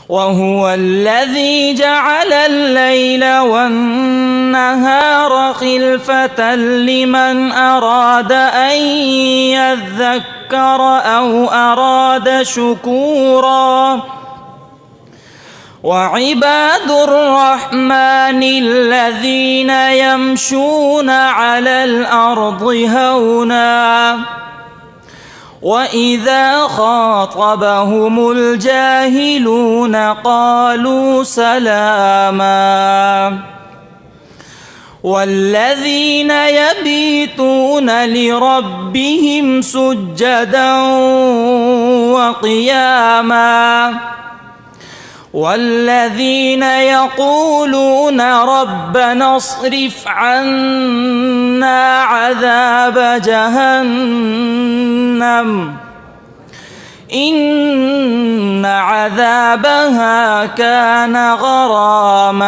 وهو الذي جعل الليل والنهار خلفة لمن أراد أن يذكر أو أراد شكورا وعباد الرحمن الذين يمشون على الأرض هونا وإذا خاطبهم الجاهلون قالوا سلاما والذين يبيتون لربهم سجدا وقياما والذين يقولون ربنا اصرف عنا عذاب جهنم إن عذابها كان غراما